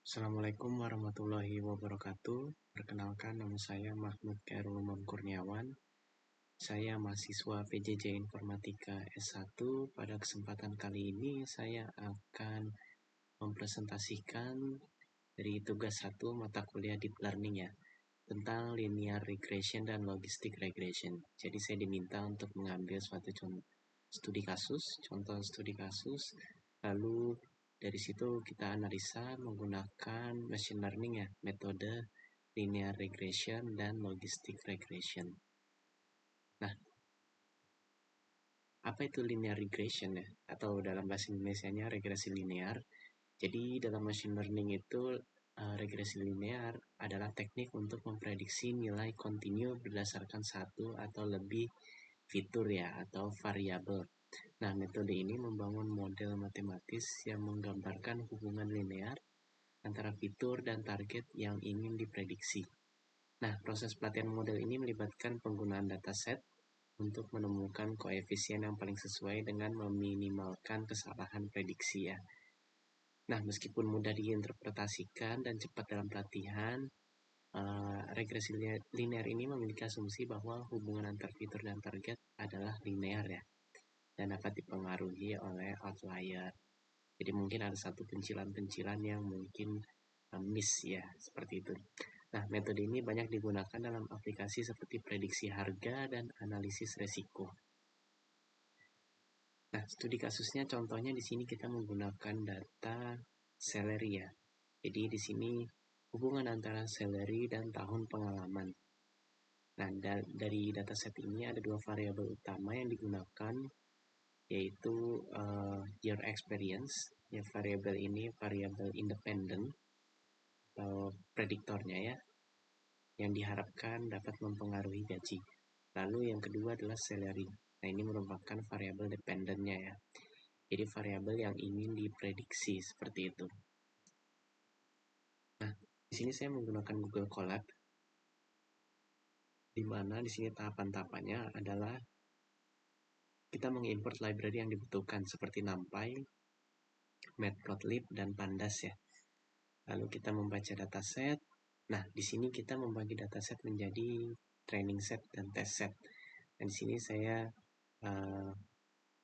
Assalamualaikum warahmatullahi wabarakatuh. Perkenalkan, nama saya Mahmud Khairul Umam Kurniawan. Saya mahasiswa PJJ Informatika S1. Pada kesempatan kali ini saya akan mempresentasikan dari tugas 1 mata kuliah Deep Learning ya, tentang linear regression dan logistic regression. Jadi saya diminta untuk mengambil suatu contoh studi kasus, lalu dari situ kita analisa menggunakan machine learning ya, metode linear regression dan logistic regression. Nah, apa itu linear regression ya? Atau dalam bahasa Indonesianya regresi linear. Jadi dalam machine learning itu regresi linear adalah teknik untuk memprediksi nilai kontinu berdasarkan satu atau lebih fitur ya, atau variabel. Nah, metode ini membangun model matematis yang menggambarkan hubungan linear antara fitur dan target yang ingin diprediksi. Nah, proses pelatihan model ini melibatkan penggunaan dataset untuk menemukan koefisien yang paling sesuai dengan meminimalkan kesalahan prediksi ya. Nah, meskipun mudah diinterpretasikan dan cepat dalam pelatihan, regresi linear ini memiliki asumsi bahwa hubungan antar fitur dan target adalah linear ya, dan dapat dipengaruhi oleh outlier. Jadi mungkin ada satu pencilan-pencilan yang mungkin miss ya, seperti itu. Nah, metode ini banyak digunakan dalam aplikasi seperti prediksi harga dan analisis resiko. Nah, studi kasusnya contohnya di sini kita menggunakan data salary ya. Jadi di sini hubungan antara salary dan tahun pengalaman. Nah, dari dataset ini ada dua variabel utama yang digunakan, yaitu year experience. Ya, variabel ini variabel independen atau prediktornya ya, yang diharapkan dapat mempengaruhi gaji. Lalu yang kedua adalah salary. Nah, ini merupakan variabel dependennya ya. Jadi variabel yang ingin diprediksi seperti itu. Nah, di sini saya menggunakan Google Colab, di mana di sini tahapan-tahapannya adalah kita mengimport library yang dibutuhkan seperti NumPy, Matplotlib, dan Pandas ya. Lalu kita membaca dataset. Nah, di sini kita membagi dataset menjadi training set dan test set. Dan di sini saya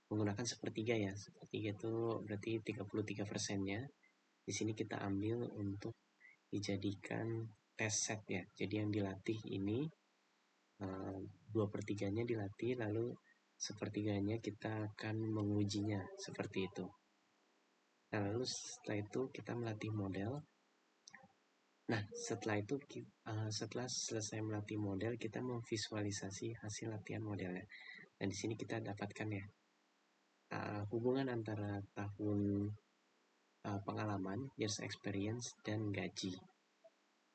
menggunakan sepertiga ya. Sepertiga itu berarti 33%-nya. Di sini kita ambil untuk dijadikan test set ya. Jadi yang dilatih ini 2/3-nya dilatih, lalu sepertiganya kita akan mengujinya seperti itu. Nah, lalu setelah itu kita melatih model. Nah, setelah itu setelah selesai melatih model, kita memvisualisasi hasil latihan modelnya. Dan di sini kita dapatkan ya hubungan antara tahun pengalaman, years experience, dan gaji.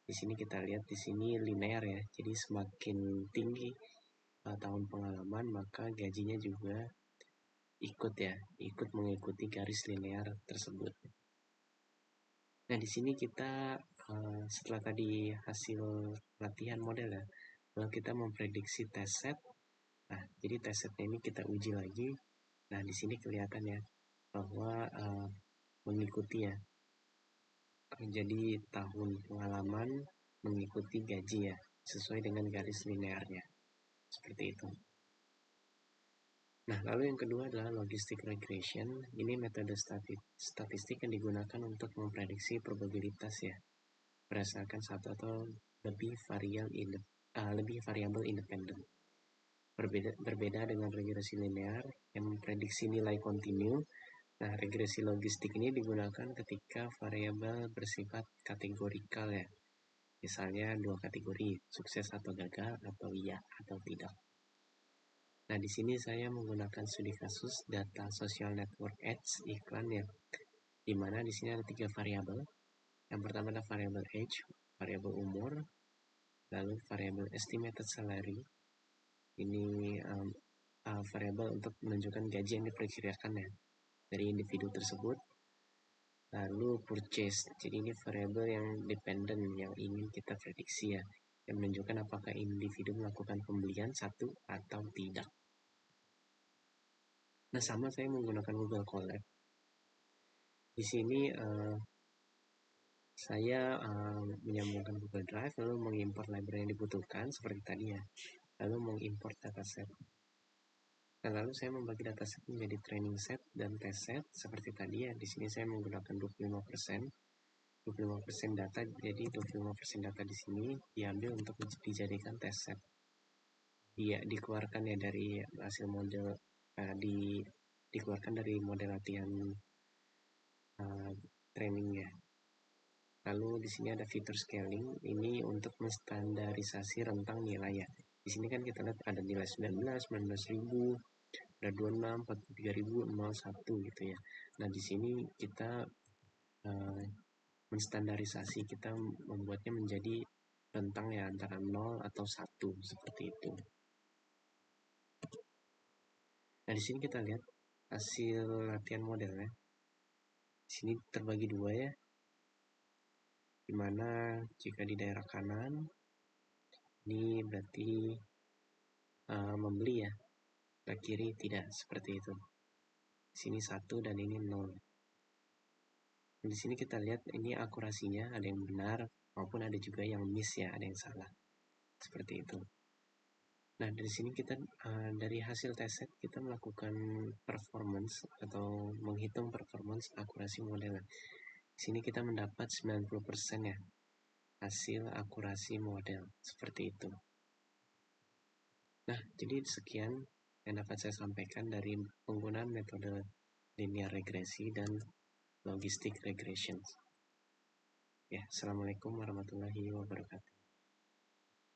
Di sini kita lihat di sini linear ya. Jadi semakin tinggi tahun pengalaman, maka gajinya juga ikut mengikuti garis linear tersebut. Nah, di sini kita setelah tadi hasil latihan model ya, lalu kita memprediksi test set. Nah, jadi test setnya ini kita uji lagi. Nah, di sini kelihatan ya bahwa mengikuti ya. Jadi tahun pengalaman mengikuti gaji ya, sesuai dengan garis linearnya. Seperti itu. Nah, lalu yang kedua adalah logistic regression. Ini metode statistik yang digunakan untuk memprediksi probabilitas ya, berdasarkan satu atau lebih variabel independen. Berbeda dengan regresi linear yang memprediksi nilai kontinu. Nah, regresi logistik ini digunakan ketika variabel bersifat kategorikal ya. Misalnya dua kategori, sukses atau gagal, atau iya atau tidak. Nah, di sini saya menggunakan studi kasus data social network ads iklan ya, di mana di sini ada 3 variabel. Yang pertama adalah variabel age, variabel umur, lalu variabel estimated salary. Ini variabel untuk menunjukkan gaji yang diperkirakan ya dari individu tersebut. Lalu purchase, jadi ini variabel yang dependen yang ingin kita prediksi ya, yang menunjukkan apakah individu melakukan pembelian satu atau tidak. Nah, sama saya menggunakan Google Colab. Di sini Saya menyambungkan Google Drive, lalu mengimport library yang dibutuhkan seperti tadi ya, lalu mengimport dataset. Nah, lalu saya membagi dataset menjadi training set dan test set seperti tadi ya. Di sini saya menggunakan 25%. 25% data, jadi 25% data di sini diambil untuk dijadikan test set. Dia dikeluarkan ya dari hasil model dikeluarkan dari model latihan trainingnya. Lalu di sini ada fitur scaling, ini untuk menstandarisasi rentang nilai ya. Di sini kan kita lihat ada nilai 19, 19.000, ada 26, 43.000, 01 gitu ya. Nah, di sini kita menstandarisasi, kita membuatnya menjadi rentang ya antara 0 atau 1 seperti itu. Nah, di sini kita lihat hasil latihan modelnya. Di sini terbagi dua ya. Dimana jika di daerah kanan ini berarti membeli ya, ke kiri tidak seperti itu. Di sini 1 dan ini 0. Di sini kita lihat ini akurasinya ada yang benar maupun ada juga yang miss ya, ada yang salah. Seperti itu. Nah, dari sini kita dari hasil tes set kita melakukan performance atau menghitung performance akurasi model. Di sini kita mendapat 90% ya hasil akurasi model seperti itu. Nah, jadi sekian yang dapat saya sampaikan dari penggunaan metode linear regresi dan logistic regression. Ya, assalamualaikum warahmatullahi wabarakatuh.